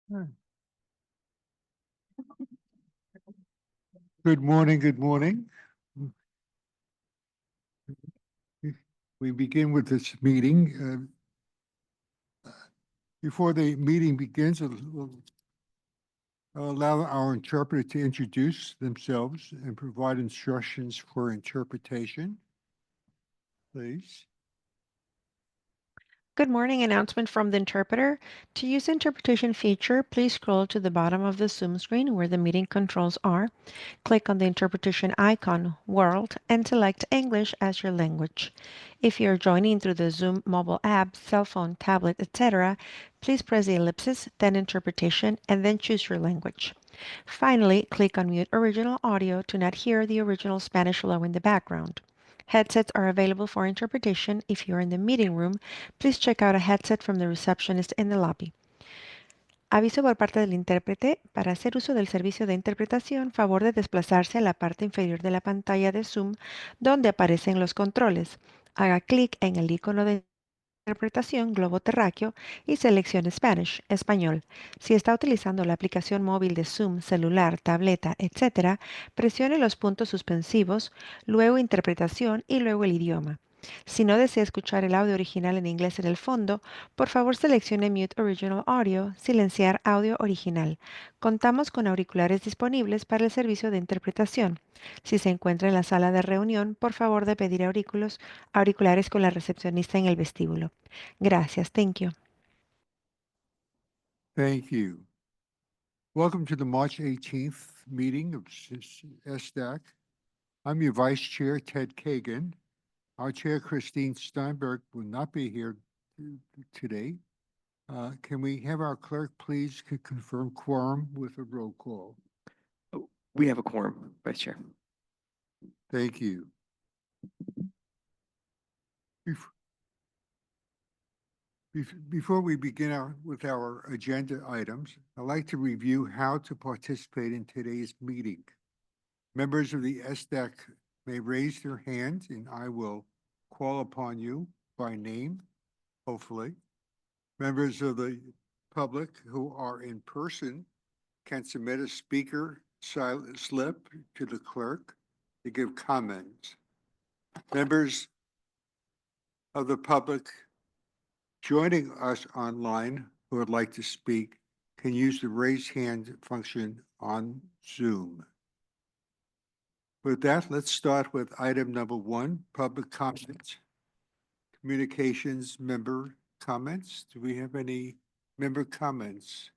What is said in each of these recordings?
Good morning, good morning. We begin with this meeting. Before the meeting begins, we'll allow our interpreter to introduce themselves and provide instructions for interpretation. Please. Good morning. Announcement from the interpreter. To use the interpretation feature, please scroll to the bottom of the Zoom screen where the meeting controls are. Click on the interpretation icon, World, and select English as your language. If you're joining through the Zoom mobile app, cell phone, tablet, etc., please press the ellipsis, then Interpretation, and then choose your language. Finally, click on Mute Original Audio to not hear the original Spanish flow in the background. Headsets are available for interpretation. If you're in the meeting room, please check out a headset from the receptionist in the lobby. Aviso por parte del intérprete. Para hacer uso del servicio de interpretación, favor de desplazarse a la parte inferior de la pantalla de Zoom, donde aparecen los controles. Haga clic en el icono de interpretación globo terráqueo y seleccione Spanish, español. Si está utilizando la aplicación móvil de Zoom, celular, tableta, etc., presione los puntos suspensivos, luego interpretación y luego el idioma. Si no desea escuchar el audio original en inglés en el fondo, por favor seleccione Mute Original Audio, silenciar audio original. Contamos con auriculares disponibles para el servicio de interpretación. Si se encuentra en la sala de reunión, por favor de pedir auriculares con la recepcionista en el vestíbulo. Gracias. Thank you. Thank you. Welcome to the March 18th meeting of SANDAG. I'm your Vice Chair, Ted Kagan. Our Chair, Christine Steinberg, will not be here today. Can we have our clerk please confirm quorum with a roll call? We have a quorum, Vice Chair. Thank you. Before we begin with our agenda items, I'd like to review how to participate in today's meeting. Members of the SANDAG may raise their hand and I will call upon you by name, hopefully. Members of the public who are in person can submit a speaker slip to the clerk to give comments. Members of the public joining us online who would like to speak can use the raise hand function on Zoom. With that, let's start with item number 1, public comments. Communications member comments. Do we have any member comments?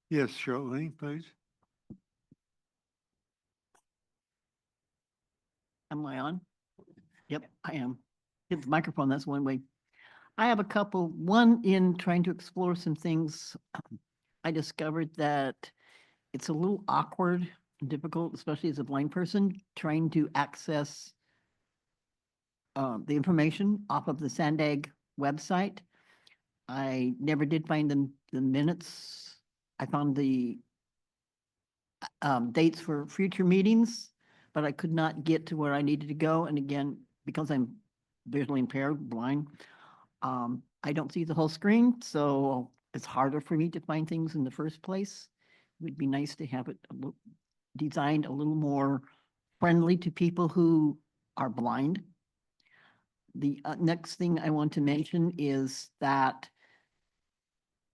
Yes, Charlene, please. Am I on? Yep, I am. Hit the microphone, that's one way. I have a couple. One, in trying to explore some things, I discovered that it's a little awkward and difficult, especially as a blind person, trying to access the information off of the SANDAG website. I never did find the minutes. I found the dates for future meetings, but I could not get to where I needed to go. And again, because I'm visually impaired, blind, I don't see the whole screen, so it's harder for me to find things in the first place. It would be nice to have it designed a little more friendly to people who are blind. The next thing I want to mention is that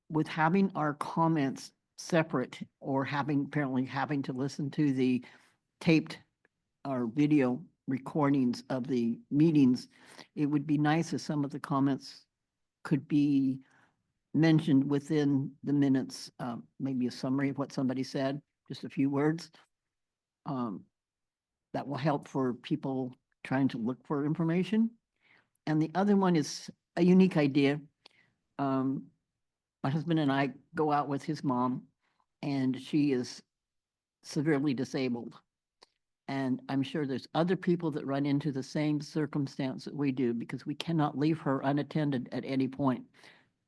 with having our comments separate or apparently having to listen to the taped or video recordings of the meetings, it would be nice if some of the comments could be mentioned within the minutes, maybe a summary of what somebody said, just a few words. That will help for people trying to look for information. And the other one is a unique idea. My husband and I go out with his mom, and she is severely disabled. And I'm sure there's other people that run into the same circumstance that we do, because we cannot leave her unattended at any point.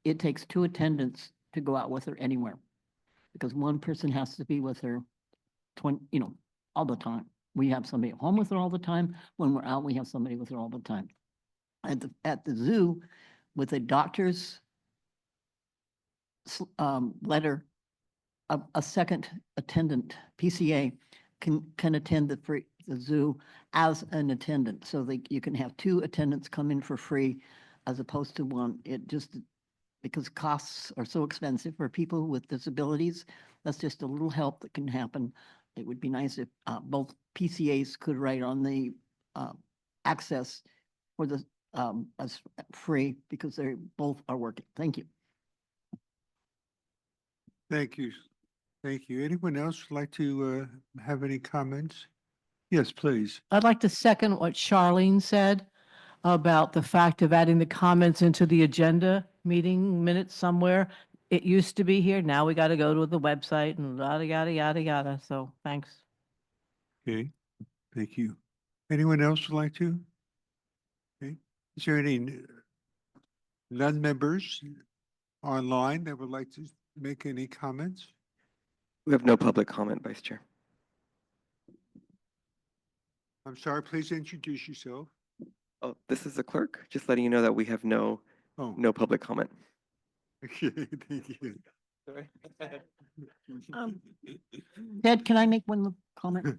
It takes 2 attendants to go out with her anywhere, because one person has to be with her all the time. We have somebody at home with her all the time. When we're out, we have somebody with her all the time. At the zoo, with a doctor's letter, a second attendant, PCA, can attend the zoo as an attendant. So you can have two attendants come in for free as opposed to one. It just, because costs are so expensive for people with disabilities, that's just a little help that can happen. It would be nice if both PCAs could write on the access for the as free, because they both are working. Thank you. Thank you. Thank you. Anyone else would like to have any comments? Yes, please. I'd like to second what Charlene said about the fact of adding the comments into the agenda meeting minutes somewhere. It used to be here. Now we got to go to the website and yada, yada, yada, yada. So thanks. Okay, thank you. Anyone else would like to? Okay, is there any non-members online that would like to make any comments? We have no public comment, Vice Chair. I'm sorry, please introduce yourself. Oh, this is the clerk, just letting you know that we have no Oh, public comment. okay, thank you. Sorry. Ted, can I make one comment?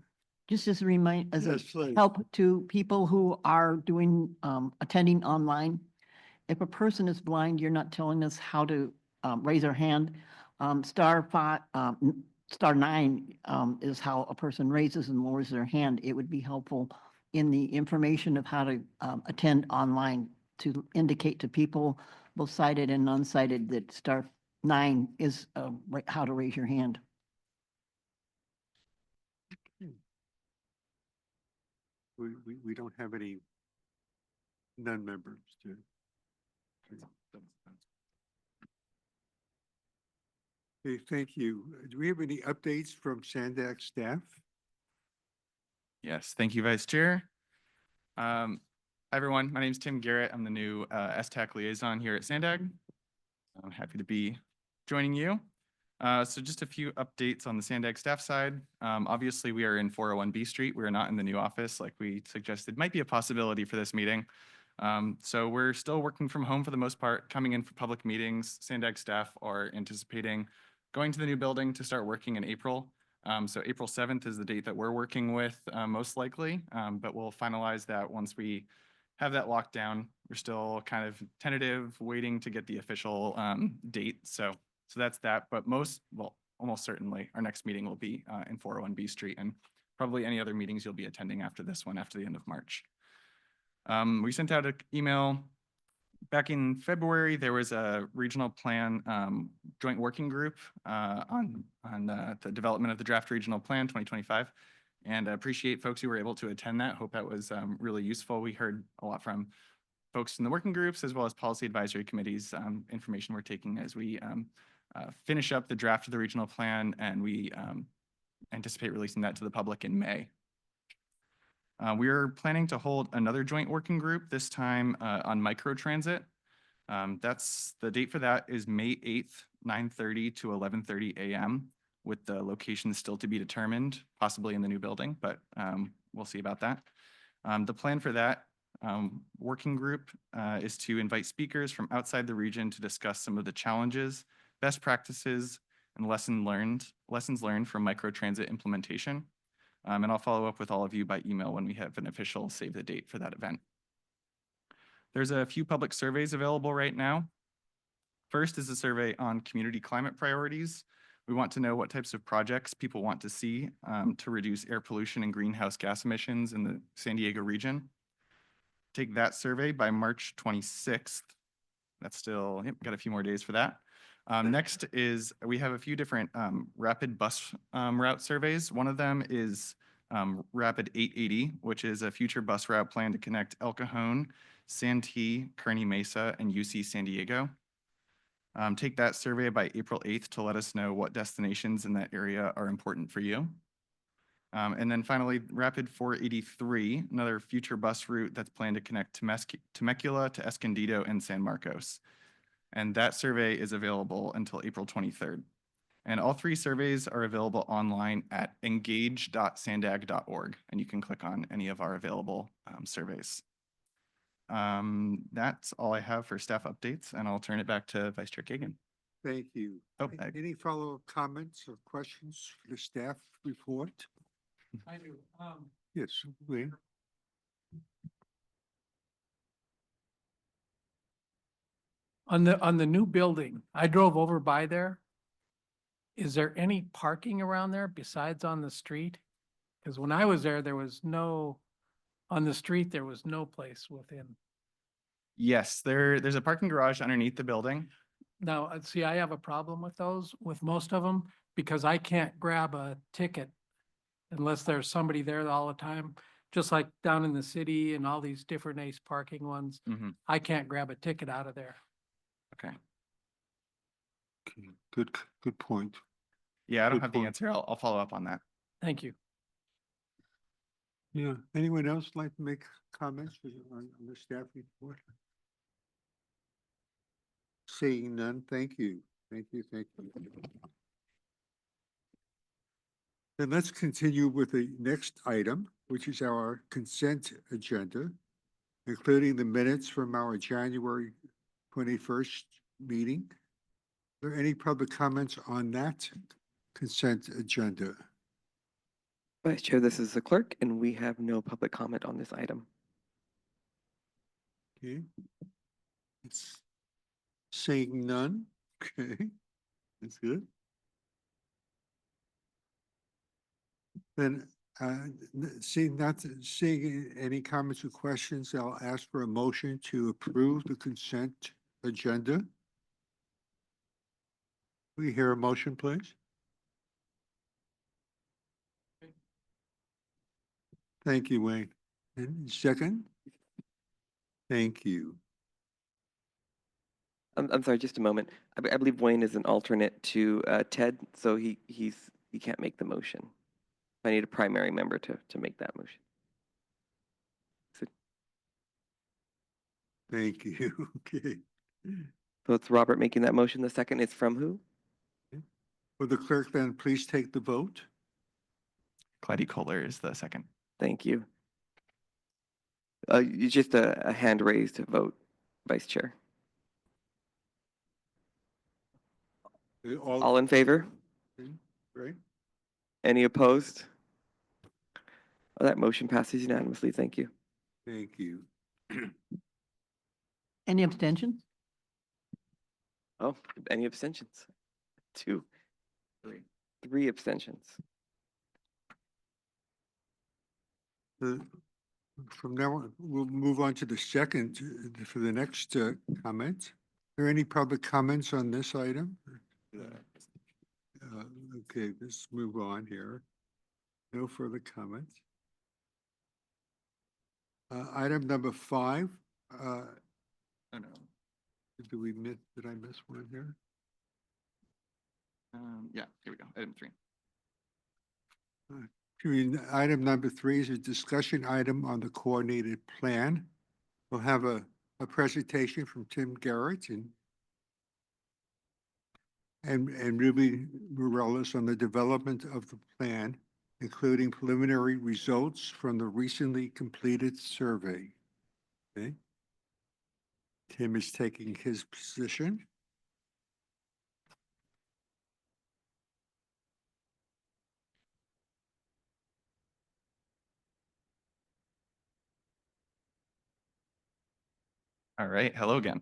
Just as a as a Yes, please. help to people who are doing, attending online. If a person is blind, you're not telling us how to raise their hand. Star 9 is how a person raises and lowers their hand. It would be helpful in the information of how to attend online to indicate to people, both sighted and non-sighted, that star 9 is how to raise your hand. We don't have any non-members to. Okay, thank you. Do we have any updates from SANDAG staff? Yes, thank you, Vice Chair. Hi, everyone. My name is Tim Garrett. I'm the new STAC liaison here at SANDAG. I'm happy to be joining you. So just a few updates on the SANDAG staff side. Obviously, we are in 401B Street. We are not in the new office like we suggested might be a possibility for this meeting. So we're still working from home for the most part, coming in for public meetings. SANDAG staff are anticipating going to the new building to start working in April. So April 7th is the date that we're working with most likely, but we'll finalize that once we have that locked down. We're still kind of tentative, waiting to get the official date. So that's that, but almost certainly our next meeting will be in 401B Street, and probably any other meetings you'll be attending after this one, after the end of March. We sent out an email back in February. There was a regional plan joint working group on the development of the draft regional plan 2025. And I appreciate folks who were able to attend that. Hope that was really useful. We heard a lot from folks in the working groups as well as policy advisory committees, information we're taking as we finish up the draft of the regional plan, and we anticipate releasing that to the public in May. We are planning to hold another joint working group, this time on microtransit. That's the date for that is May 8th, 9:30 to 11:30 a.m. with the location still to be determined, possibly in the new building, but we'll see about that. The plan for that working group is to invite speakers from outside the region to discuss some of the challenges, best practices, and lessons learned from microtransit implementation. And I'll follow up with all of you by email when we have an official save the date for that event. There's a few public surveys available right now. First is a survey on community climate priorities. We want to know what types of projects people want to see to reduce air pollution and greenhouse gas emissions in the San Diego region. Take that survey by March 26th. That's still, got a few more days for that. Next is, we have a few different rapid bus route surveys. One of them is Rapid 880, which is a future bus route plan to connect El Cajon, Santee, Kearny Mesa, and UC San Diego. Take that survey by April 8th to let us know what destinations in that area are important for you. And then finally, Rapid 483, another future bus route that's planned to connect Temecula to Escondido and San Marcos. And that survey is available until April 23rd. And all three surveys are available online at engage.sandag.org, and you can click on any of our available surveys. That's all I have for staff updates, and I'll turn it back to Vice Chair Kagan. Thank you. Oh, Any follow-up comments or questions for the staff report? I do. Yes, Wayne. On the new building, I drove over by there. Is there any parking around there besides on the street? Because when I was there, on the street, there was no place within. Yes, there's a parking garage underneath the building. Now, see, I have a problem with those, with most of them, because I can't grab a ticket unless there's somebody there all the time. Just like down in the city and all these different ACE parking ones, Mhm. I can't grab a ticket out of there. Okay. Okay, good point. Yeah, I don't Good have point. the answer. I'll follow up on that. Thank you. Yeah, anyone else like to make comments on the staff report? Seeing none, thank you. Thank you. Then let's continue with the next item, which is our consent agenda, including the minutes from our January 21st meeting. Are there any public comments on that consent agenda? Vice Chair, this is the clerk, and we have no public comment on this item. Okay. It's saying none. Okay, that's good. Then, not seeing any comments or questions, I'll ask for a motion to approve the consent agenda. We hear a motion, please. Thank you, Wayne. And second? Thank you. I'm sorry, just a moment. I believe Wayne is an alternate to Ted, so he can't make the motion. I need a primary member to make that motion. Thank you. Okay. So it's Robert making that motion. The second is from who? Will the clerk then please take the vote? Clyde Kohler is the second. Thank you. It's just a hand raised vote, Vice Chair. All in favor? Right? Any opposed? Oh, that motion passes unanimously. Thank you. Thank you. Any abstentions? Oh, any abstentions? 2. 3 abstentions. From now on, we'll move on to the second, for the next comment. Are there any public comments on this item? Okay, let's move on here. No further comments. Item number 5. Oh, no. Did I miss one here? Yeah, here we go. Item 3. Item number 3 is a discussion item on the coordinated plan. We'll have a presentation from Tim Garrett and Ruby Morales on the development of the plan, including preliminary results from the recently completed survey. Okay. Tim is taking his position. All right. Hello again.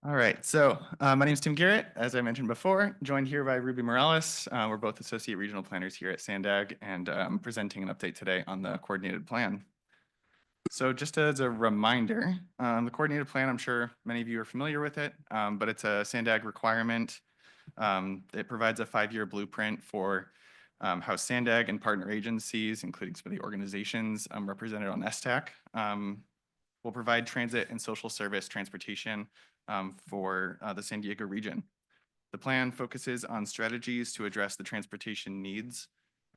All right. So my name is Tim Garrett, as I mentioned before, joined here by Ruby Morales. We're both associate regional planners here at SANDAG and presenting an update today on the coordinated plan. So just as a reminder, the coordinated plan, I'm sure many of you are familiar with it, but it's a SANDAG requirement. It provides a 5-year blueprint for how SANDAG and partner agencies, including some of the organizations represented on STAC, will provide transit and social service transportation for the San Diego region. The plan focuses on strategies to address the transportation needs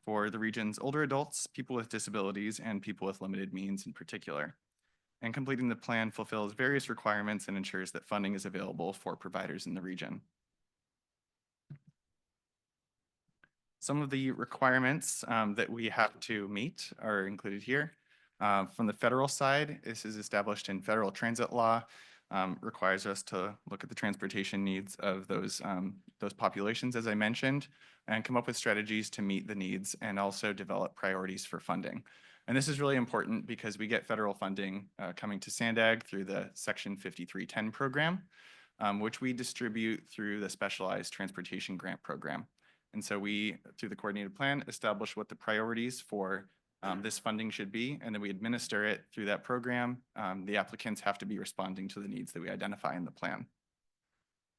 for the region's older adults, people with disabilities, and people with limited means in particular. And completing the plan fulfills various requirements and ensures that funding is available for providers in the region. Some of the requirements that we have to meet are included here. From the federal side, this is established in federal transit law, requires us to look at the transportation needs of those populations, as I mentioned, and come up with strategies to meet the needs and also develop priorities for funding. And this is really important because we get federal funding coming to SANDAG through the Section 5310 program, which we distribute through the Specialized Transportation Grant Program. And so we, through the coordinated plan, establish what the priorities for this funding should be, and then we administer it through that program. The applicants have to be responding to the needs that we identify in the plan.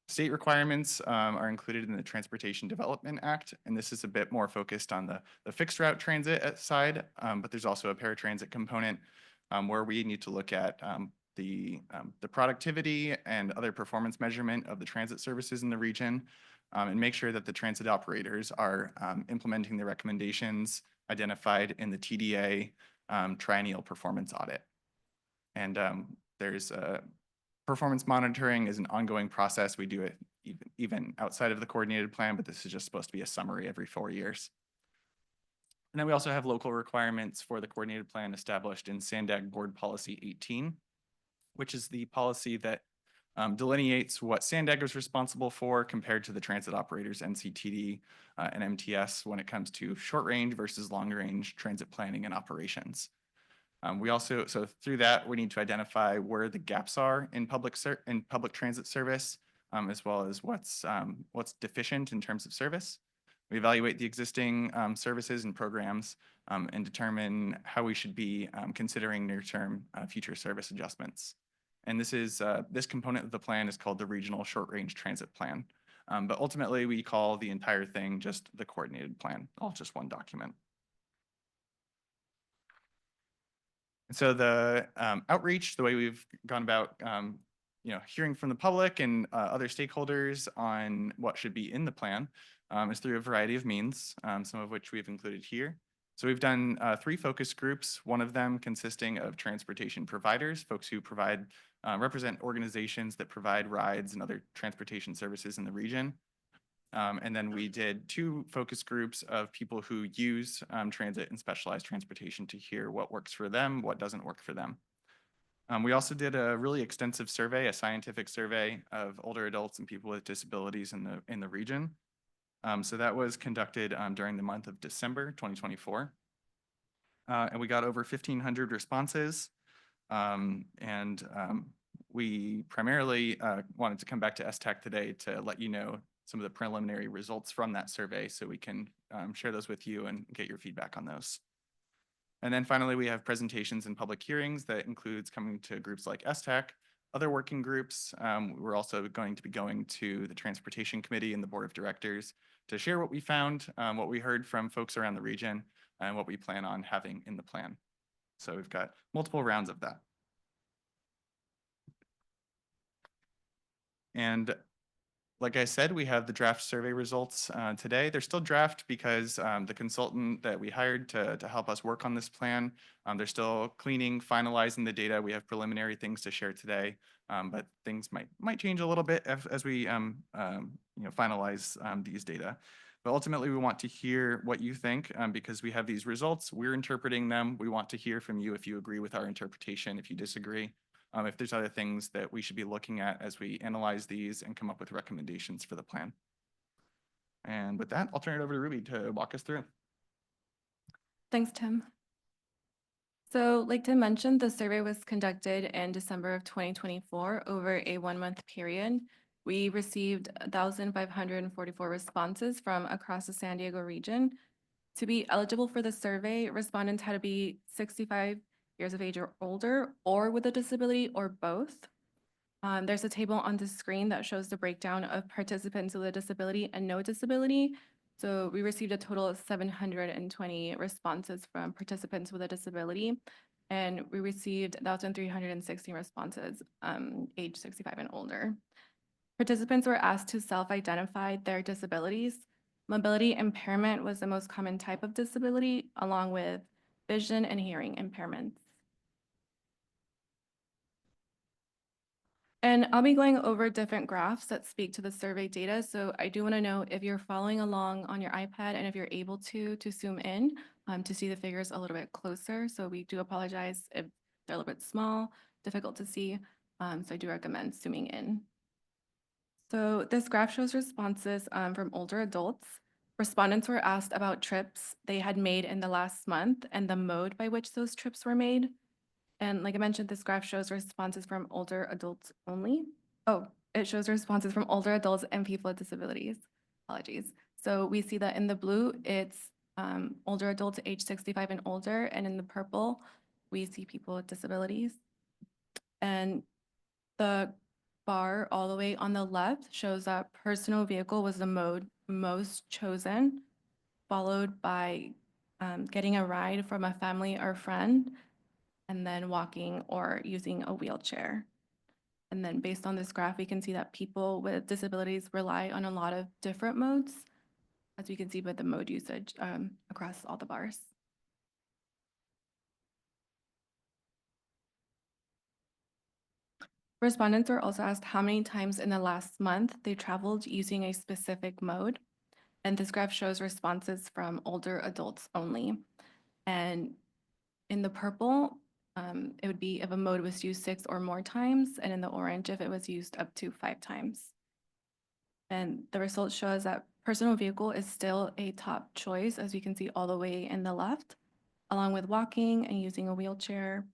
State requirements are included in the Transportation Development Act, and this is a bit more focused on the fixed route transit side, but there's also a paratransit component where we need to look at the productivity and other performance measurement of the transit services in the region, and make sure that the transit operators are implementing the recommendations identified in the TDA triennial performance audit. And there's performance monitoring is an ongoing process. We do it even outside of the coordinated plan, but this is just supposed to be a summary every 4 years. And then we also have local requirements for the coordinated plan established in SANDAG Board Policy 18, which is the policy that delineates what SANDAG is responsible for compared to the transit operators, NCTD and MTS, when it comes to short range versus long range transit planning and operations. We also, so through that, we need to identify where the gaps are in public transit service, as well as what's deficient in terms of service. We evaluate the existing services and programs and determine how we should be considering near-term future service adjustments. And this component of the plan is called the Regional Short Range Transit Plan. But ultimately, we call the entire thing just the coordinated plan, all just one document. And so the outreach, the way we've gone about hearing from the public and other stakeholders on what should be in the plan is through a variety of means, some of which we've included here. So we've done 3 focus groups, one of them consisting of transportation providers, folks who represent organizations that provide rides and other transportation services in the region. And then we did 2 focus groups of people who use transit and specialized transportation to hear what works for them, what doesn't work for them. We also did a really extensive survey, a scientific survey of older adults and people with disabilities in the region. So that was conducted during the month of December 2024. And we got over 1,500 responses. We primarily wanted to come back to STAC today to let you know some of the preliminary results from that survey so we can share those with you and get your feedback on those. And then finally, we have presentations and public hearings that includes coming to groups like STAC, other working groups. We're also going to be going to the Transportation Committee and the Board of Directors to share what we found, what we heard from folks around the region, and what we plan on having in the plan. So we've got multiple rounds of that. And like I said, we have the draft survey results today. They're still draft because the consultant that we hired to help us work on this plan, they're still cleaning, finalizing the data. We have preliminary things to share today, but things might change a little bit as we finalize these data. But ultimately, we want to hear what you think because we have these results. We're interpreting them. We want to hear from you if you agree with our interpretation, if you disagree. If there's other things that we should be looking at as we analyze these and come up with recommendations for the plan. And with that, I'll turn it over to Ruby to walk us through. Thanks, Tim. So like Tim mentioned, the survey was conducted in December of 2024 over a 1-month period. We received 1,544 responses from across the San Diego region. To be eligible for the survey, respondents had to be 65 years of age or older, or with a disability, or both. There's a table on the screen that shows the breakdown of participants with a disability and no disability. So we received a total of 720 responses from participants with a disability, and we received 1,360 responses age 65 and older. Participants were asked to self-identify their disabilities. Mobility impairment was the most common type of disability, along with vision and hearing impairments. And I'll be going over different graphs that speak to the survey data. So I do want to know if you're following along on your iPad and if you're able to zoom in to see the figures a little bit closer. So we do apologize if they're a little bit small, difficult to see. So I do recommend zooming in. So this graph shows responses from older adults. Respondents were asked about trips they had made in the last month and the mode by which those trips were made. And like I mentioned, this graph shows responses from older adults only. Oh, it shows responses from older adults and people with disabilities. Apologies. So we see that in the blue, it's older adults age 65 and older, and in the purple, we see people with disabilities. And the bar all the way on the left shows that personal vehicle was the mode most chosen, followed by getting a ride from a family or friend, and then walking or using a wheelchair. And then based on this graph, we can see that people with disabilities rely on a lot of different modes, as we can see by the mode usage across all the bars. Respondents were also asked how many times in the last month they traveled using a specific mode. And this graph shows responses from older adults only. And in the purple, it would be if a mode was used 6 or more times, and in the orange, if it was used up to 5 times. And the results show us that personal vehicle is still a top choice, as we can see all the way in the left, along with walking and using a wheelchair,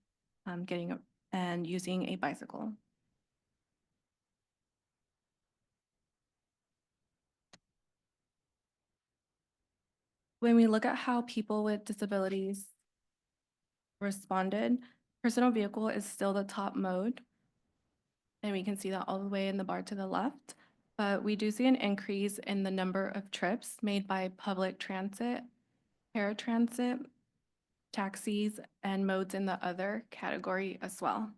and using a bicycle. When we look at how people with disabilities responded, personal vehicle is still the top mode. And we can see that all the way in the bar to the left. But we do see an increase in the number of trips made by public transit, paratransit, taxis, and modes in the other category as well.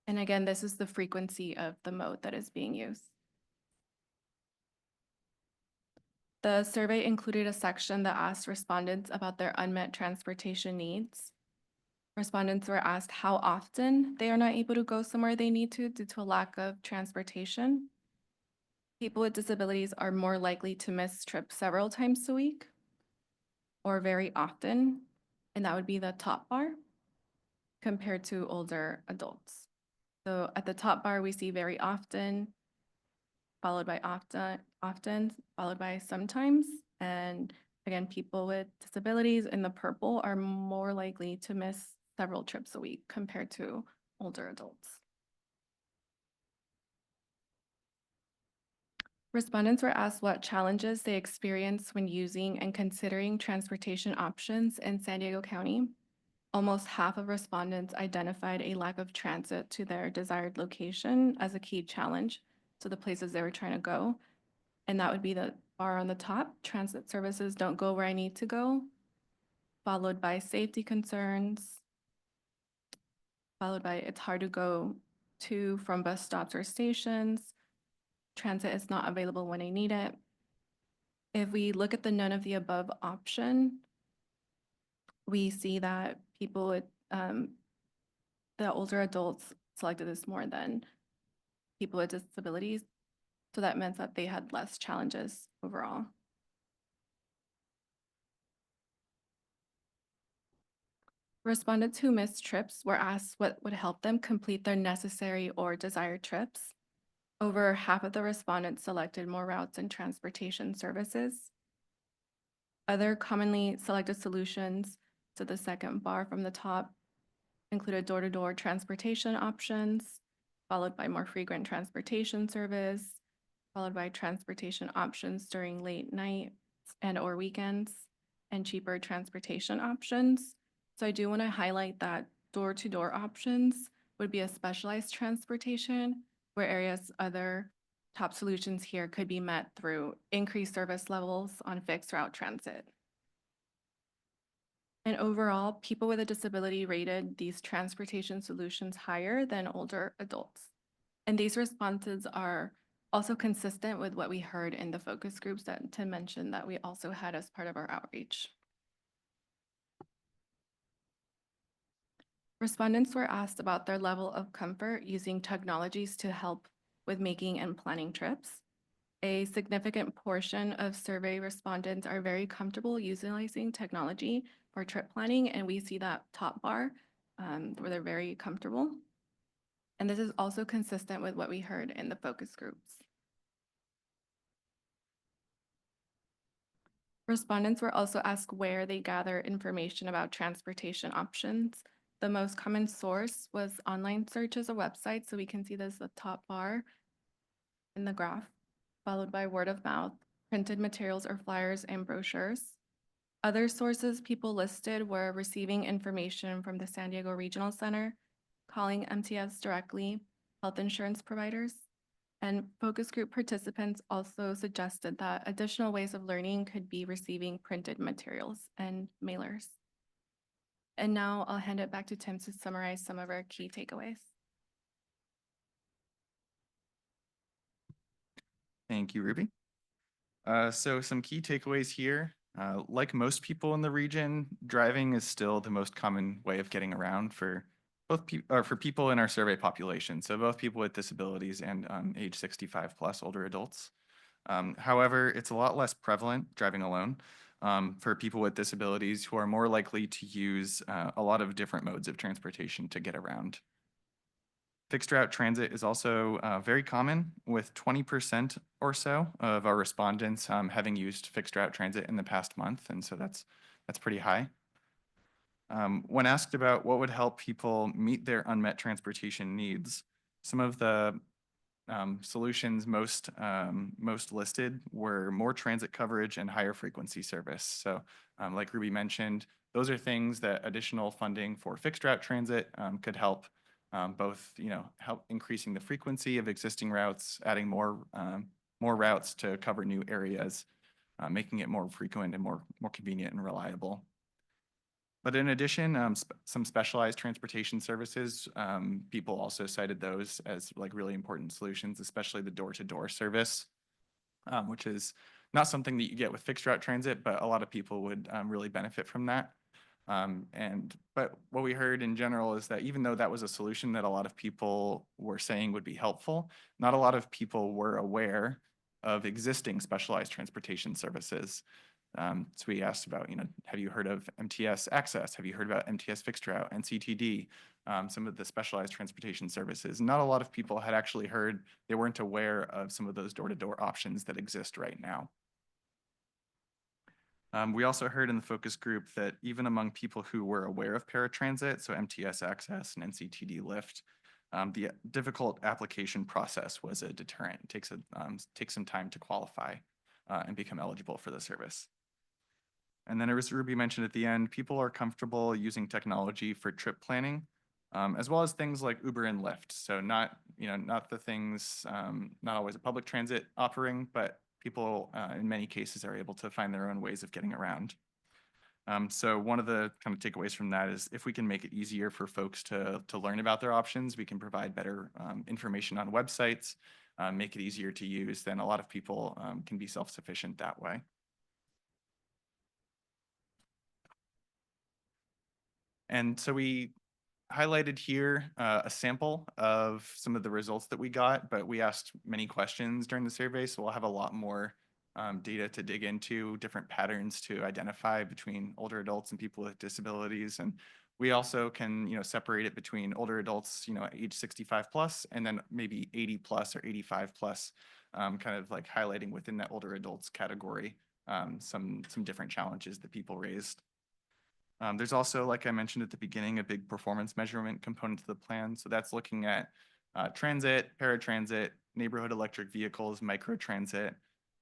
And again, this is the frequency of the mode that is being used. The survey included a section that asked respondents about their unmet transportation needs. Respondents were asked how often they are not able to go somewhere they need to due to a lack of transportation. People with disabilities are more likely to miss trips several times a week or very often, and that would be the top bar compared to older adults. So at the top bar, we see very often, followed by often, followed by sometimes. And again, people with disabilities in the purple are more likely to miss several trips a week compared to older adults. Respondents were asked what challenges they experience when using and considering transportation options in San Diego County. Almost half of respondents identified a lack of transit to their desired location as a key challenge to the places they were trying to go. And that would be the bar on the top, transit services don't go where I need to go, followed by safety concerns, followed by it's hard to go to from bus stops or stations, transit is not available when I need it. If we look at the none of the above option, we see that people with the older adults selected this more than people with disabilities. So that meant that they had less challenges overall. Respondents who missed trips were asked what would help them complete their necessary or desired trips. Over half of the respondents selected more routes and transportation services. Other commonly selected solutions, to the second bar from the top, included door-to-door transportation options, followed by more frequent transportation service, followed by transportation options during late night and or weekends, and cheaper transportation options. So I do want to highlight that door-to-door options would be a specialized transportation where areas other top solutions here could be met through increased service levels on fixed route transit. And overall, people with a disability rated these transportation solutions higher than older adults. And these responses are also consistent with what we heard in the focus groups that Tim mentioned that we also had as part of our outreach. Respondents were asked about their level of comfort using technologies to help with making and planning trips. A significant portion of survey respondents are very comfortable utilizing technology for trip planning, and we see that top bar where they're very comfortable. And this is also consistent with what we heard in the focus groups. Respondents were also asked where they gather information about transportation options. The most common source was online searches or websites, so we can see this the top bar in the graph, followed by word of mouth, printed materials or flyers and brochures. Other sources people listed were receiving information from the San Diego Regional Center, calling MTS directly, health insurance providers, and focus group participants also suggested that additional ways of learning could be receiving printed materials and mailers. And now I'll hand it back to Tim to summarize some of our key takeaways. Thank you, Ruby. So some key takeaways here. Like most people in the region, driving is still the most common way of getting around for for people in our survey population. So both people with disabilities and age 65 plus older adults. However, it's a lot less prevalent driving alone for people with disabilities who are more likely to use a lot of different modes of transportation to get around. Fixed route transit is also very common, with 20% or so of our respondents having used fixed route transit in the past month, and so that's pretty high. When asked about what would help people meet their unmet transportation needs, some of the solutions most listed were more transit coverage and higher frequency service. So like Ruby mentioned, those are things that additional funding for fixed route transit could help both, help increasing the frequency of existing routes, adding more routes to cover new areas, making it more frequent and more convenient and reliable. But in addition, some specialized transportation services, people also cited those as like really important solutions, especially the door-to-door service, which is not something that you get with fixed route transit, but a lot of people would really benefit from that. But what we heard in general is that even though that was a solution that a lot of people were saying would be helpful, not a lot of people were aware of existing specialized transportation services. So we asked about, have you heard of MTS Access? Have you heard about MTS Fixed Route, NCTD, some of the specialized transportation services? Not a lot of people had actually heard, they weren't aware of some of those door-to-door options that exist right now. We also heard in the focus group that even among people who were aware of paratransit, so MTS Access and NCTD Lyft, the difficult application process was a deterrent. It takes some time to qualify and become eligible for the service. And then as Ruby mentioned at the end, people are comfortable using technology for trip planning, as well as things like Uber and Lyft. So not the things, not always a public transit offering, but people in many cases are able to find their own ways of getting around. So one of the kind of takeaways from that is if we can make it easier for folks to learn about their options, we can provide better information on websites, make it easier to use, then a lot of people can be self-sufficient that way. And so we highlighted here a sample of some of the results that we got, but we asked many questions during the survey, so we'll have a lot more data to dig into, different patterns to identify between older adults and people with disabilities. And we also can, separate it between older adults, age 65 plus, and then maybe 80 plus or 85 plus, kind of like highlighting within that older adults category some different challenges that people raised. There's also, like I mentioned at the beginning, a big performance measurement component to the plan. So that's looking at transit, paratransit, neighborhood electric vehicles, microtransit,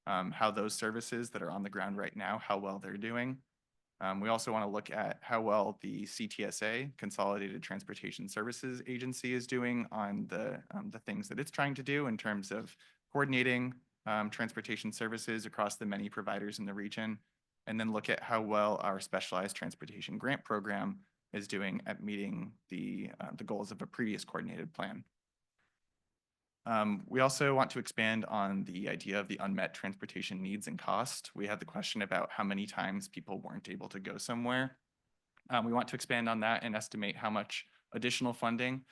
how those services that are on the ground right now, how well they're doing. We also want to look at how well the CTSA, Consolidated Transportation Services Agency, is doing on the things that it's trying to do in terms of coordinating transportation services across the many providers in the region, and then look at how well our specialized transportation grant program is doing at meeting the goals of a previous coordinated plan. We also want to expand on the idea of the unmet transportation needs and cost. We had the question about how many times people weren't able to go somewhere. We want to expand on that and estimate how much additional funding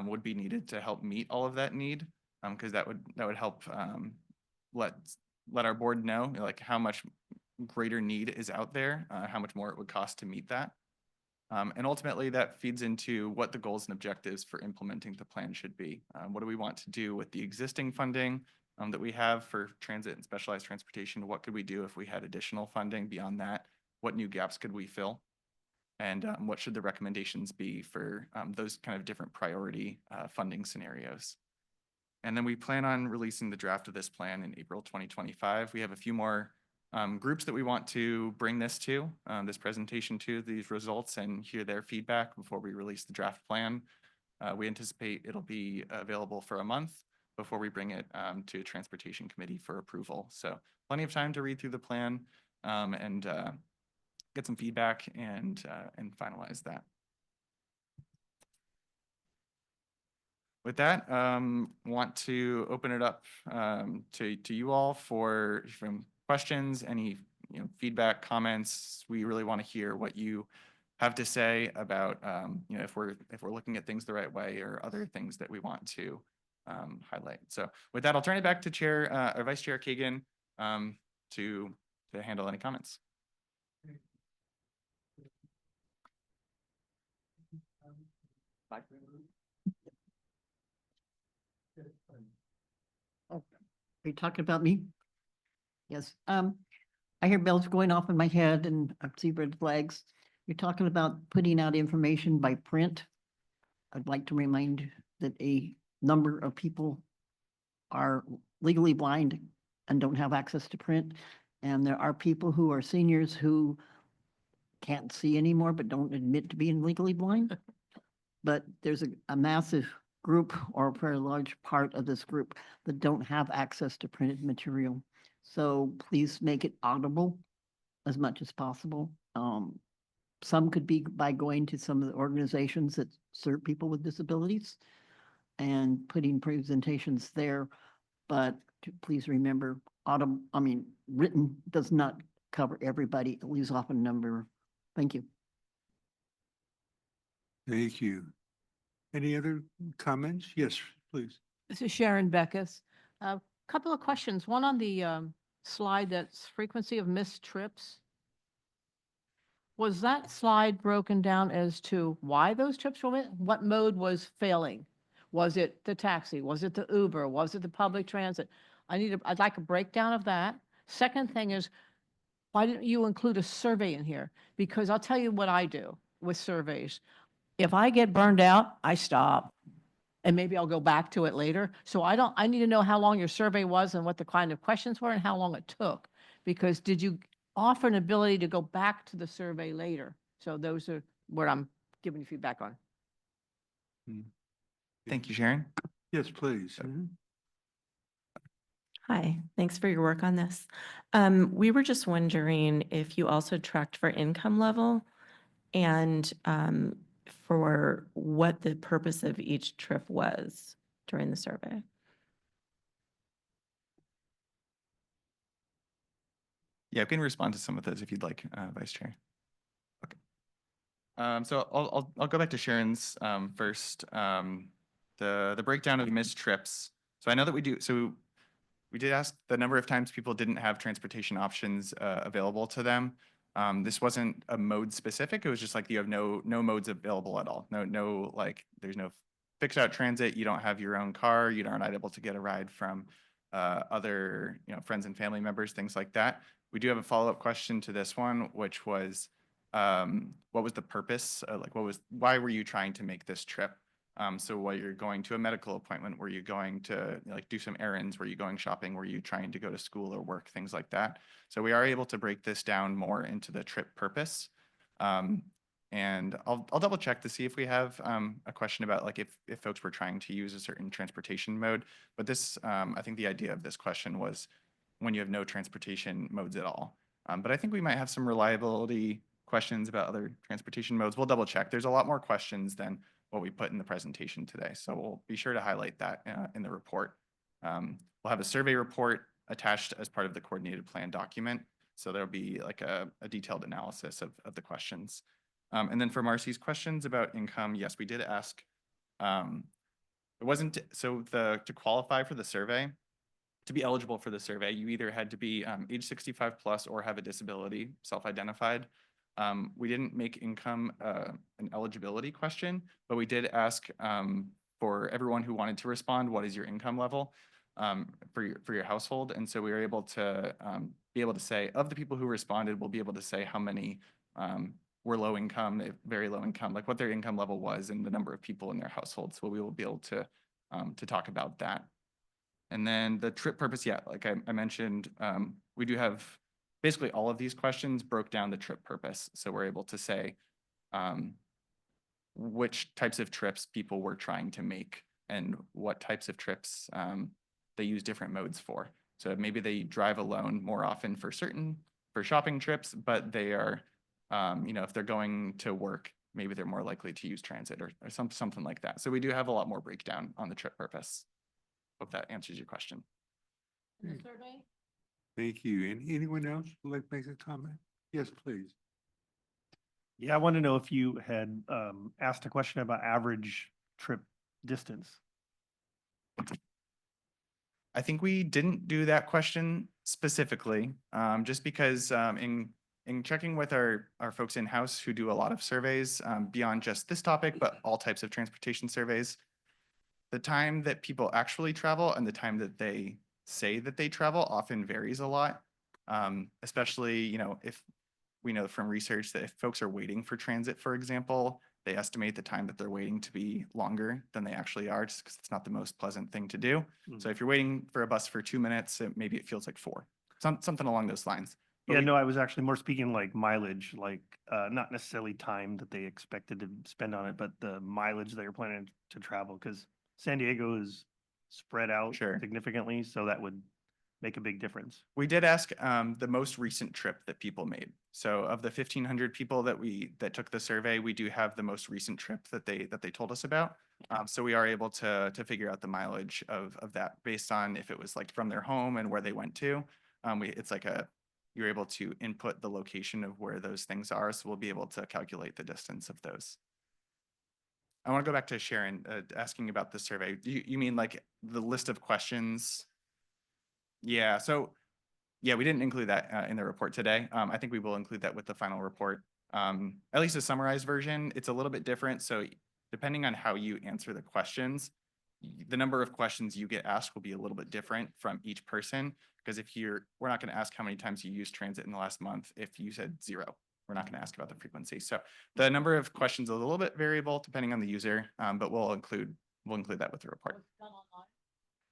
would be needed to help meet all of that need, because that would help let our board know like how much greater need is out there, how much more it would cost to meet that. And ultimately that feeds into what the goals and objectives for implementing the plan should be. What do we want to do with the existing funding that we have for transit and specialized transportation? What could we do if we had additional funding beyond that? What new gaps could we fill? And what should the recommendations be for those kind of different priority funding scenarios? And then we plan on releasing the draft of this plan in April 2025. We have a few more groups that we want to bring this to, this presentation to, these results, and hear their feedback before we release the draft plan. We anticipate it'll be available for a month before we bring it to Transportation Committee for approval. So plenty of time to read through the plan and get some feedback and finalize that. With that, want to open it up to you all for questions, any feedback, comments. We really want to hear what you have to say about if we're looking at things the right way or other things that we want to highlight. So with that, I'll turn it back to Chair or Vice Chair Kagan to handle any comments. Oh, are you talking about me? Yes. I hear bells going off in my head and I see red flags. You're talking about putting out information by print. I'd like to remind that a number of people are legally blind and don't have access to print. And there are people who are seniors who can't see anymore but don't admit to being legally blind. But there's a massive group or a very large part of this group that don't have access to printed material. So please make it audible as much as possible. Some could be by going to some of the organizations that serve people with disabilities and putting presentations there. But please remember, written does not cover everybody. It leaves off a number. Thank you. Thank you. Any other comments? Yes, please. This is Sharon Beckus. A couple of questions. One on the slide that's frequency of missed trips. Was that slide broken down as to why those trips were missed? What mode was failing? Was it the taxi? Was it the Uber? Was it the public transit? I'd like a breakdown of that. Second thing is, why didn't you include a survey in here? Because I'll tell you what I do with surveys. If I get burned out, I stop. And maybe I'll go back to it later. So I need to know how long your survey was and what the kind of questions were and how long it took. Because did you offer an ability to go back to the survey later? So those are what I'm giving you feedback on. Thank you, Sharon. Yes, please. Hi, thanks for your work on this. We were just wondering if you also tracked for income level and for what the purpose of each trip was during the survey. Yeah, I can respond to some of those if you'd like, Vice Chair. Okay. So I'll go back to Sharon's first. The breakdown of missed trips. So I know that we do. So we did ask the number of times people didn't have transportation options available to them. This wasn't a mode specific. It was just like you have no modes available at all. No like there's no fixed out transit. You don't have your own car. You are not able to get a ride from other friends and family members, things like that. We do have a follow-up question to this one, which was what was the purpose? Why were you trying to make this trip? So while you're going to a medical appointment, were you going to do some errands? Were you going shopping? Were you trying to go to school or work? Things like that. So we are able to break this down more into the trip purpose. And I'll double check to see if we have a question about if folks were trying to use a certain transportation mode. But this, I think the idea of this question was when you have no transportation modes at all. But I think we might have some reliability questions about other transportation modes. We'll double check. There's a lot more questions than what we put in the presentation today. So we'll be sure to highlight that in the report. We'll have a survey report attached as part of the coordinated plan document. So there'll be like a detailed analysis of the questions. And then for Marcy's questions about income, yes, we did ask. It wasn't, so to qualify for the survey, to be eligible for the survey, you either had to be age 65 plus or have a disability, self-identified. We didn't make income an eligibility question, but we did ask for everyone who wanted to respond, what is your income level for your household? And so we were able to be able to say, of the people who responded, we'll be able to say how many were low income, very low income, like what their income level was and the number of people in their household. So we will be able to talk about that. And then the trip purpose, yeah, like I mentioned, we do have basically all of these questions broke down the trip purpose. So we're able to say which types of trips people were trying to make and what types of trips they use different modes for. So maybe they drive alone more often for shopping trips, but they are, if they're going to work, maybe they're more likely to use transit or something like that. So we do have a lot more breakdown on the trip purpose. Hope that answers your question. The survey? Thank you. And anyone else would like to make a comment? Yes, please. Yeah, I want to know if you had asked a question about average trip distance. I think we didn't do that question specifically, just because in checking with our folks in-house who do a lot of surveys beyond just this topic, but all types of transportation surveys, the time that people actually travel and the time that they say that they travel often varies a lot, especially, if we know from research that if folks are waiting for transit, for example, they estimate the time that they're waiting to be longer than they actually are, just because it's not the most pleasant thing to do. So if you're waiting for a bus for 2 minutes, maybe it feels like 4, something along those lines. But Yeah, no, I was actually more speaking like mileage, like not necessarily time that they expected to spend on it, but the mileage they were planning to travel, because San Diego is spread out Sure. significantly, so that would make a big difference. We did ask the most recent trip that people made. So of the 1,500 people that took the survey, we do have the most recent trip that they told us about. So we are able to figure out the mileage of that based on if it was like from their home and where they went to. It's like you're able to input the location of where those things are. So we'll be able to calculate the distance of those. I want to go back to Sharon asking about the survey. You mean like the list of questions? Yeah, so yeah, we didn't include that in the report today. I think we will include that with the final report. At least a summarized version, it's a little bit different. So depending on how you answer the questions, the number of questions you get asked will be a little bit different from each person. Because we're not going to ask how many times you used transit in the last month. If you said 0, we're not going to ask about the frequency. So the number of questions is a little bit variable depending on the user, but we'll include that with the report.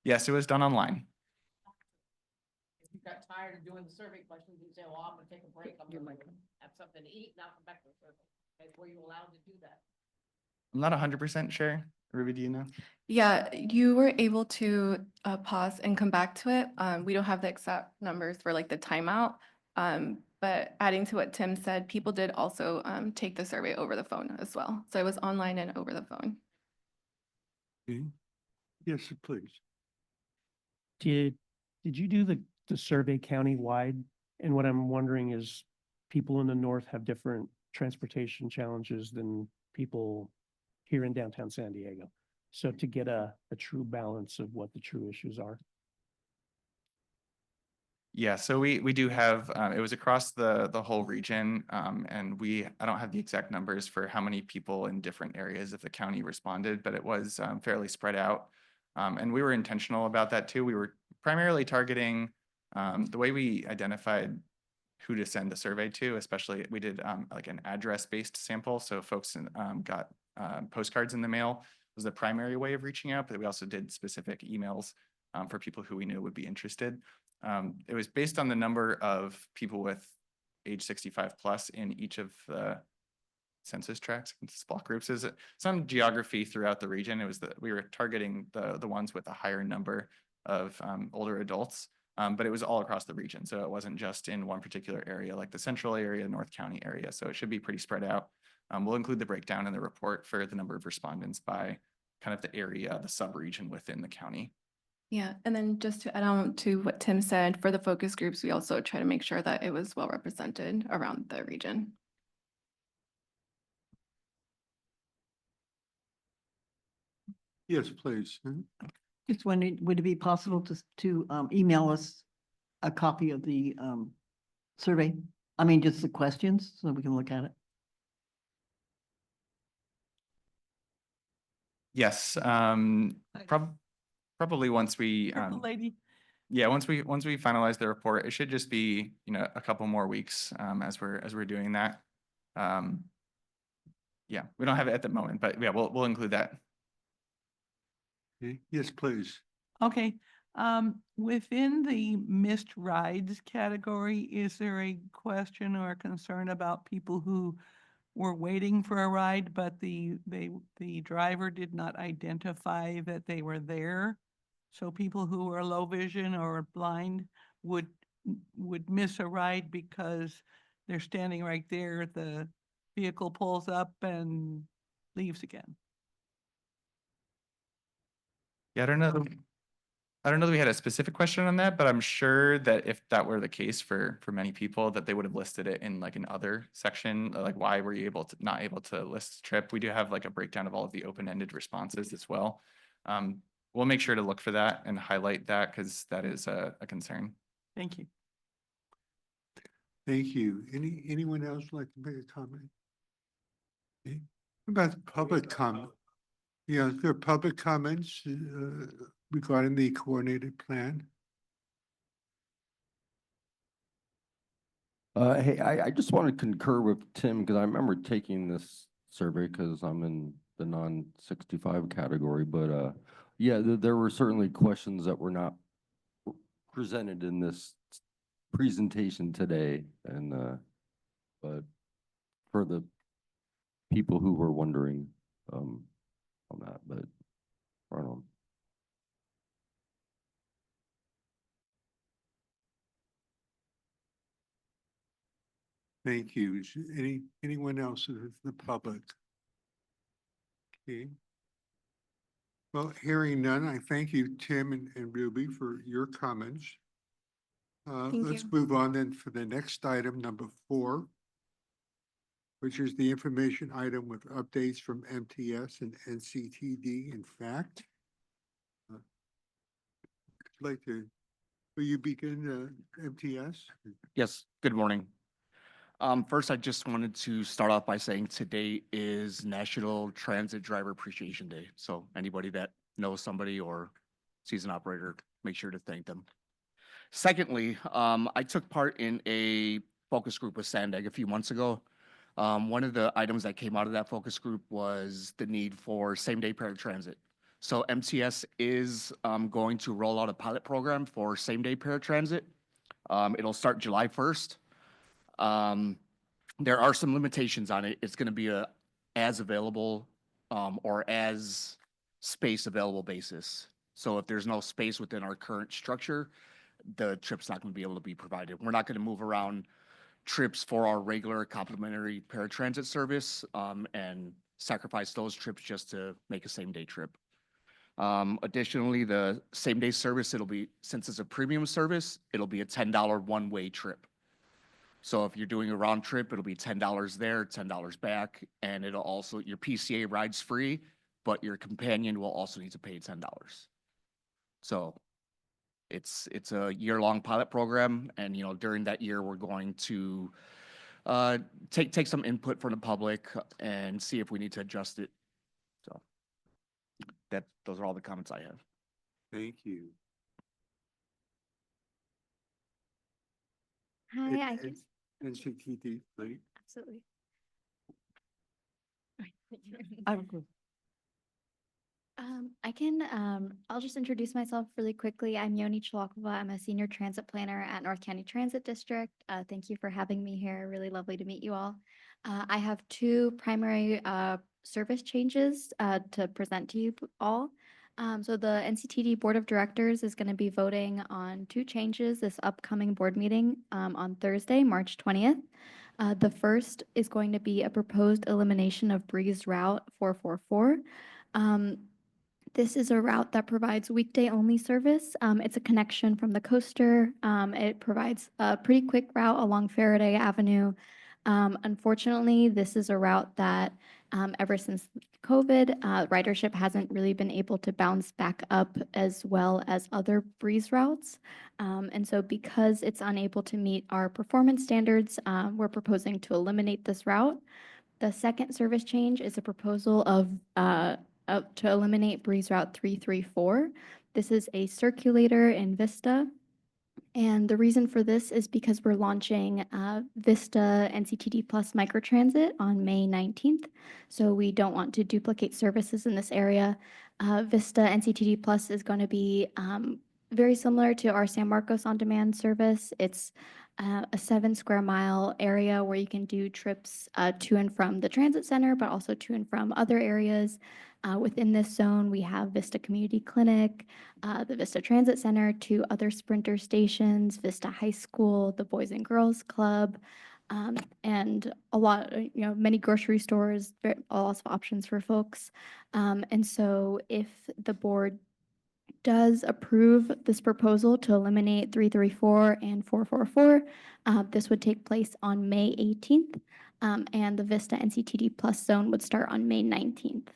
Yes, it was done online. If you got tired of doing the survey questions, you say, well, I'm gonna take a break, I'm gonna have something to eat, now come back to the survey. Okay, were you allowed to do that? I'm not 100% sure. Ruby, do you know? Yeah, you were able to pause and come back to it. We don't have the exact numbers for like the timeout. But adding to what Tim said, people did also take the survey over the phone as well. So it was online and over the phone. Okay. Yes, please. Did you do the survey countywide? And what I'm wondering is, people in the north have different transportation challenges than people here in downtown San Diego. So to get a true balance of what the true issues are. Yeah, so we do have, it was across the whole region, and I don't have the exact numbers for how many people in different areas of the county responded, but it was fairly spread out. And we were intentional about that too. We were primarily targeting the way we identified who to send the survey to, especially we did like an address-based sample. So folks got postcards in the mail was the primary way of reaching out, but we also did specific emails for people who we knew would be interested. It was based on the number of people with age 65 plus in each of the census tracts, block groups. Is some geography throughout the region. It was that we were targeting the ones with a higher number of older adults, but it was all across the region. So it wasn't just in one particular area, like the central area, North County area. So it should be pretty spread out. We'll include the breakdown in the report for the number of respondents by kind of the area, the sub-region within the county. Yeah, and then just to add on to what Tim said, for the focus groups, we also try to make sure that it was well represented around the region. Yes, please. Just wondering, would it be possible to email us a copy of the survey? I mean, just the questions so we can look at it. Yes, probably once we, Purple lady. yeah, once we finalize the report, it should just be, a couple more weeks, as we're doing that. Yeah, we don't have it at the moment, but yeah, we'll include that. Okay. Yes, please. Okay, within the missed rides category, is there a question or a concern about people who were waiting for a ride, but the driver did not identify that they were there? So people who are low vision or blind would miss a ride because they're standing right there, the vehicle pulls up and leaves again. Yeah, I don't know that we had a specific question on that, but I'm sure that if that were the case for many people, that they would have listed it in like an other section, like why were you not able to list trip? We do have like a breakdown of all of the open-ended responses as well. We'll make sure to look for that and highlight that because that is a concern. Thank you. Thank you. Anyone else like to make a comment? Okay. What about public comment? Yeah, there are public comments regarding the coordinated plan. Hey, I just want to concur with Tim because I remember taking this survey because I'm in the non-65 category, but yeah, there were certainly questions that were not presented in this presentation today, and but for the people who were wondering on that, but right on. Thank you. Is anyone else in the public? Okay. Well, hearing none, I thank you, Tim and Ruby, for your comments. Let's you. move on then for the next item, number 4, which is the information item with updates from MTS and NCTD. In fact, I'd like to, will you begin, MTS? Yes, good morning. First, I just wanted to start off by saying today is National Transit Driver Appreciation Day. So anybody that knows somebody or sees an operator, make sure to thank them. Secondly, I took part in a focus group with SANDAG a few months ago. One of the items that came out of that focus group was the need for same-day paratransit. So MTS is going to roll out a pilot program for same-day paratransit. It'll start July 1st. There are some limitations on it. It's going to be a as available or as space available basis. So if there's no space within our current structure, the trip's not going to be able to be provided. We're not going to move around trips for our regular complimentary paratransit service and sacrifice those trips just to make a same-day trip. Additionally, the same-day service, since it's a premium service, it'll be a $10 one-way trip. So if you're doing a round trip, it'll be $10 there, $10 back, and it'll also, your PCA ride's free, but your companion will also need to pay $10. So it's a year-long pilot program, and during that year, we're going to take some input from the public and see if we need to adjust it. So those are all the comments I have. Thank you. Hi, I guess. NCTD, please. Absolutely. I'll just introduce myself really quickly. I'm Yoni Chalakova. I'm a senior transit planner at North County Transit District. Thank you for having me here. Really lovely to meet you all. I have 2 primary service changes to present to you all. So the NCTD Board of Directors is going to be voting on 2 changes this upcoming board meeting on Thursday, March 20th. The first is going to be a proposed elimination of Breeze Route 444. This is a route that provides weekday-only service. It's a connection from the coaster. It provides a pretty quick route along Faraday Avenue. Unfortunately, this is a route that Ever since COVID, ridership hasn't really been able to bounce back up as well as other breeze routes. And so because it's unable to meet our performance standards, we're proposing to eliminate this route. The second service change is a proposal to eliminate breeze route 334. This is a circulator in Vista. And the reason for this is because we're launching Vista NCTD Plus microtransit on May 19th. So we don't want to duplicate services in this area. Vista NCTD Plus is going to be very similar to our San Marcos on-demand service. It's a 7 square mile area where you can do trips to and from the transit center, but also to and from other areas. Within this zone, we have Vista Community Clinic, the Vista Transit Center, 2 other Sprinter stations, Vista High School, the Boys and Girls Club, and a lot, many grocery stores, lots of options for folks. And so if the board does approve this proposal to eliminate 334 and 444, this would take place on May 18th, and the Vista NCTD Plus zone would start on May 19th.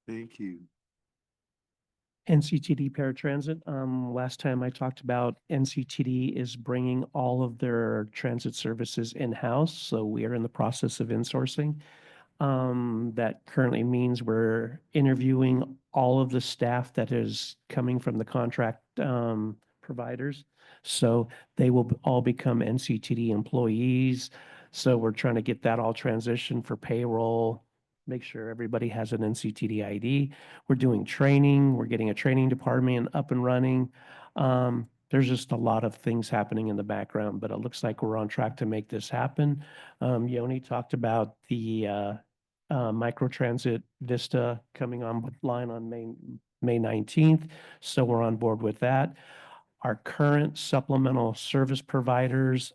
Thank you. NCTD paratransit, last time I talked about NCTD is bringing all of their transit services in-house, so we are in the process of insourcing. That currently means we're interviewing all of the staff that is coming from the contract providers. So they will all become NCTD employees. So we're trying to get that all transitioned for payroll, make sure everybody has an NCTD ID. We're doing training. We're getting a training department up and running. There's just a lot of things happening in the background, but it looks like we're on track to make this happen. Yoni talked about the microtransit Vista coming online on May 19th, so we're on board with that. Our current supplemental service providers,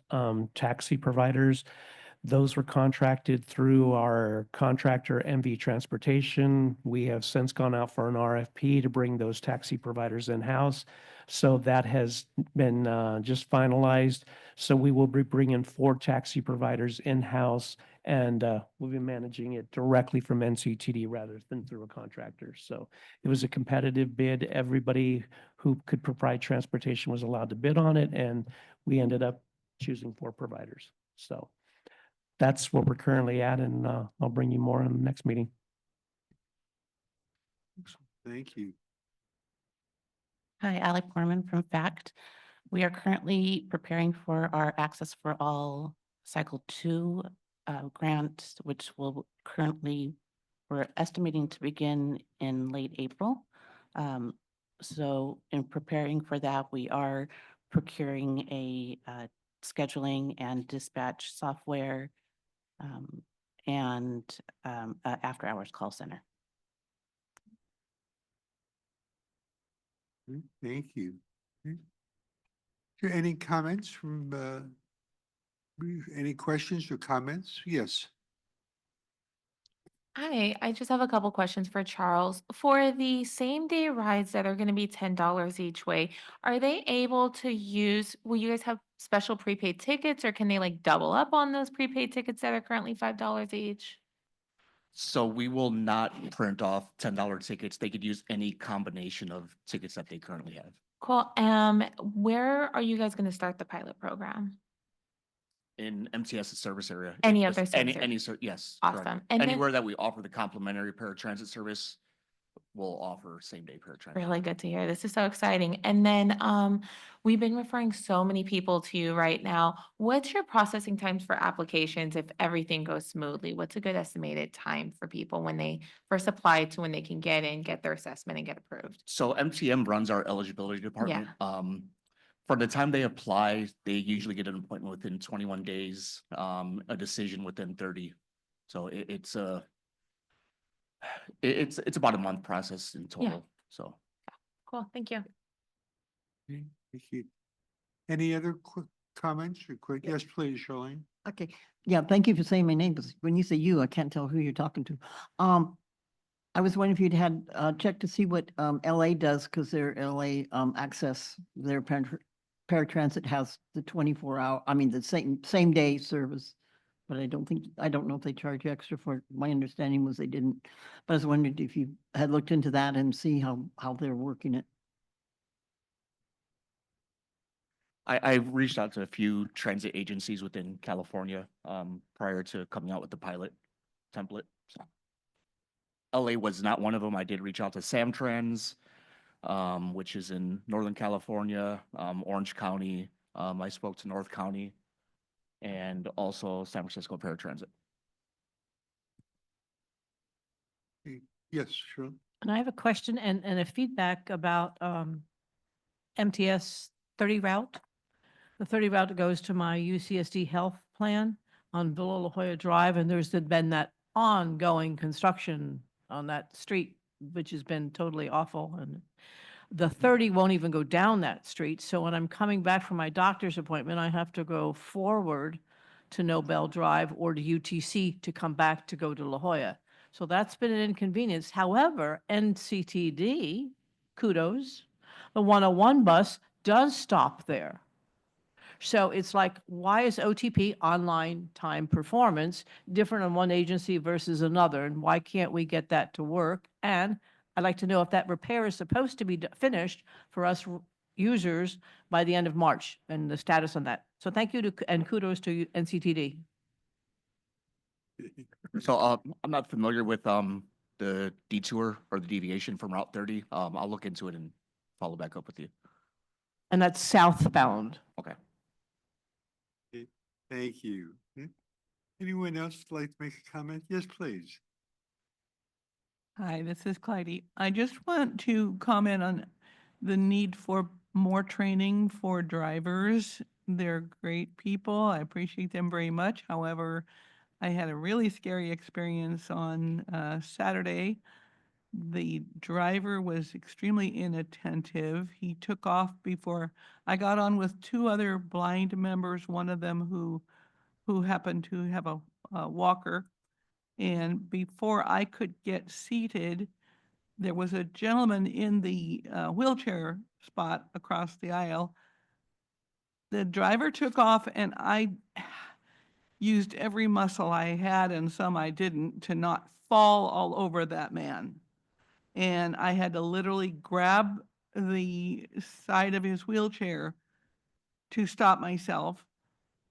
taxi providers, those were contracted through our contractor, MV Transportation. We have since gone out for an RFP to bring those taxi providers in-house. So that has been just finalized. So we will be bringing 4 taxi providers in-house, and we'll be managing it directly from NCTD rather than through a contractor. So it was a competitive bid. Everybody who could provide transportation was allowed to bid on it, and we ended up choosing 4 providers. So that's what we're currently at, and I'll bring you more in the next meeting. Thank you. Hi, Alec Borman from FACT. We are currently preparing for our Access for All Cycle 2 grant, which we're estimating to begin in late April. So in preparing for that, we are procuring a scheduling and dispatch software and after-hours call center. Thank you. Is there any comments from, any questions or comments? Yes. Hi, I just have a couple questions for Charles. For the same day rides that are going to be $10 each way, are they able to will you guys have special prepaid tickets, or can they like double up on those prepaid tickets that are currently $5 each? So we will not print off $10 tickets. They could use any combination of tickets that they currently have. Cool. Where are you guys going to start the pilot program? In MTS's service area. Any If other it's any, service area? yes. correct. Awesome. And then- Anywhere that we offer the complimentary paratransit service, we'll offer same-day paratransit. Really good to hear. This is so exciting. And then we've been referring so many people to you right now. What's your processing times for applications if everything goes smoothly? What's a good estimated time for people when they first apply to when they can get in, get their assessment, and get approved? So MTM runs our eligibility department. For the time they apply, they usually get an appointment within 21 days, a decision within 30. So it's about a month process in total. So Cool. Thank you. Okay, thank you. Any other quick comments or quick? Yes, please, Charlene. Okay, yeah, thank you for saying my name, because when you say you, I can't tell who you're talking to. I was wondering if you'd had checked to see what LA does, because their LA access, their paratransit has the 24-hour, the same day service but I don't know if they charge extra for it. My understanding was they didn't. But I was wondering if you had looked into that and see how they're working it. I've reached out to a few transit agencies within California prior to coming out with the pilot template. So LA was not one of them. I did reach out to Samtrans, which is in Northern California, Orange County. I spoke to North County and also San Francisco Paratransit. Yes, sure. And I have a question and a feedback about MTS 30 route. The 30 route goes to my UCSD health plan on Villa La Jolla Drive, and there's been that ongoing construction on that street, which has been totally awful. And the 30 won't even go down that street. So when I'm coming back from my doctor's appointment, I have to go forward to Nobel Drive or to UTC to come back to go to La Jolla. So that's been an inconvenience. However, NCTD, kudos, the 101 bus does stop there. So it's like, why is OTP, online time performance, different on one agency versus another? And why can't we get that to work? And I'd like to know if that repair is supposed to be finished for us users by the end of March and the status on that. So thank you and kudos to NCTD. So I'm not familiar with the detour or the deviation from Route 30. I'll look into it and follow back up with you. And that's southbound. Okay. Thank you. Anyone else like to make a comment? Yes, please. Hi, this is Clyde. I just want to comment on the need for more training for drivers. They're great people. I appreciate them very much. However, I had a really scary experience on Saturday. The driver was extremely inattentive. He took off before I got on with two other blind members, one of them who happened to have a walker. And before I could get seated, there was a gentleman in the wheelchair spot across the aisle. The driver took off and I used every muscle I had and some I didn't to not fall all over that man. And I had to literally grab the side of his wheelchair to stop myself.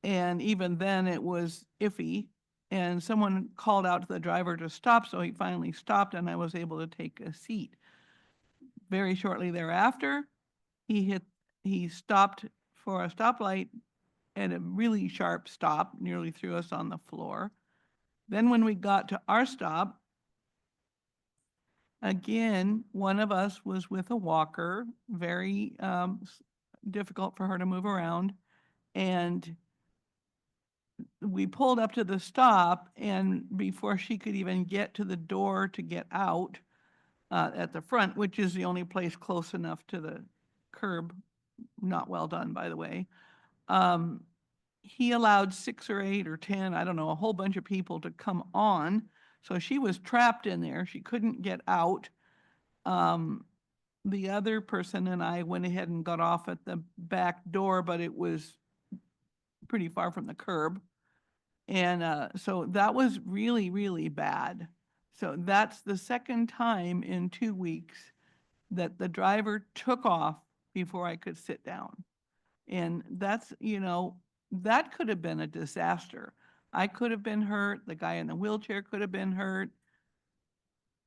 And even then it was iffy. And someone called out to the driver to stop, so he finally stopped and I was able to take a seat. Very shortly thereafter, he stopped for a stoplight at a really sharp stop, nearly threw us on the floor. Then when we got to our stop, again, one of us was with a walker, very difficult for her to move around. And we pulled up to the stop, and before she could even get to the door to get out at the front, which is the only place close enough to the curb, not well done, by the way, he allowed 6 or 8 or 10, I don't know, a whole bunch of people to come on. So she was trapped in there. She couldn't get out. The other person and I went ahead and got off at the back door, but it was pretty far from the curb. And so that was really, really bad. So that's the second time in 2 weeks that the driver took off before I could sit down. And that's, that could have been a disaster. I could have been hurt. The guy in the wheelchair could have been hurt.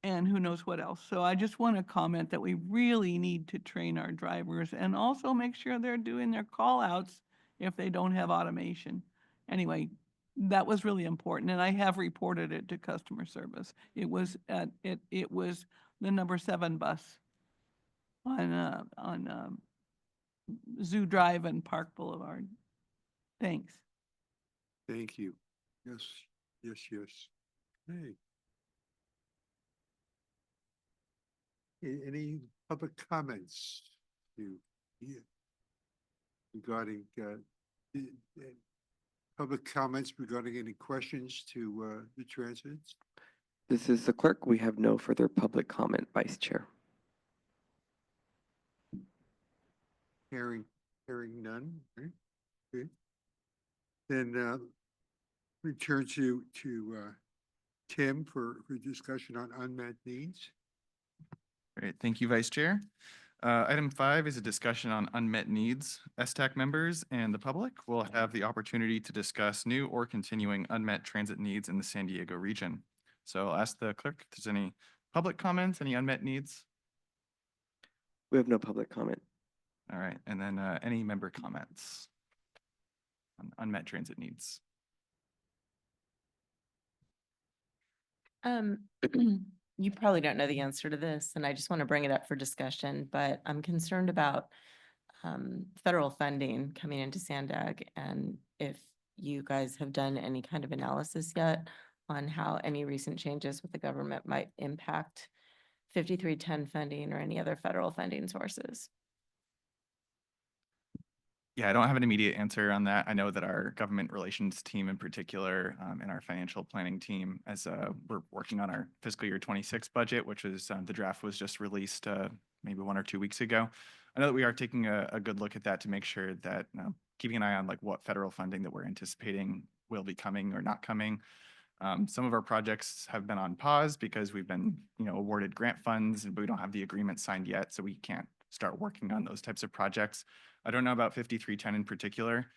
And who knows what else. So I just want to comment that we really need to train our drivers and also make sure they're doing their call outs if they don't have automation. Anyway, that was really important, and I have reported it to customer service. It was it was the number 7 bus on Zoo Drive and Park Boulevard. Thanks. Thank you. Yes, yes, yes. Hey. Any public comments regarding public comments regarding any questions to the transits? This is the clerk. We have no further public comment, Vice Chair. Hearing none. Right? Okay. Then return to Tim for discussion on unmet needs. Great, thank you, Vice Chair. Item 5 is a discussion on unmet needs. STAC members and the public will have the opportunity to discuss new or continuing unmet transit needs in the San Diego region. So I'll ask the clerk if there's any public comments, any unmet needs? We have no public comment. All right, and then any member comments on unmet transit needs? You probably don't know the answer to this, and I just want to bring it up for discussion, but I'm concerned about federal funding coming into SANDAG, and if you guys have done any kind of analysis yet on how any recent changes with the government might impact 5310 funding or any other federal funding sources. Yeah, I don't have an immediate answer on that. I know that our government relations team in particular, and our financial planning team, as we're working on our fiscal year 26 budget, which is the draft was just released maybe 1 or 2 weeks ago. I know that we are taking a good look at that to make sure that keeping an eye on like what federal funding that we're anticipating will be coming or not coming. Some of our projects have been on pause because we've been, awarded grant funds, but we don't have the agreement signed yet, so we can't start working on those types of projects. I don't know about 5310 in particular,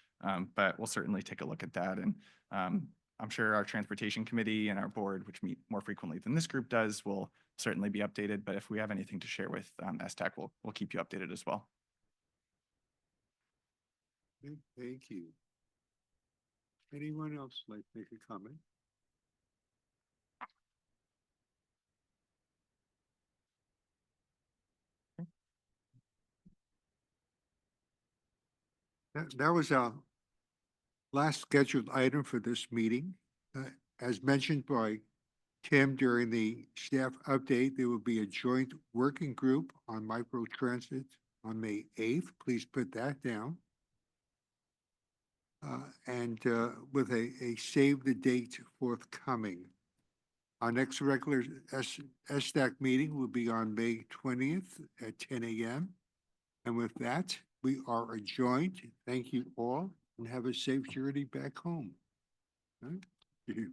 but we'll certainly take a look at that. And I'm sure our transportation committee and our board, which meet more frequently than this group does, will certainly be updated. But if we have anything to share with STAC, we'll keep you updated as well. Okay, thank you. Anyone else like to make a comment? That was our last scheduled item for this meeting. As mentioned by Tim during the staff update, there will be a joint working group on microtransit on May 8th. Please put that down. And with a save the date forthcoming. Our next regular STAC meeting will be on May 20th at 10 a.m. And with that, we are adjourned. Thank you all and have a safe journey back home. Thank you.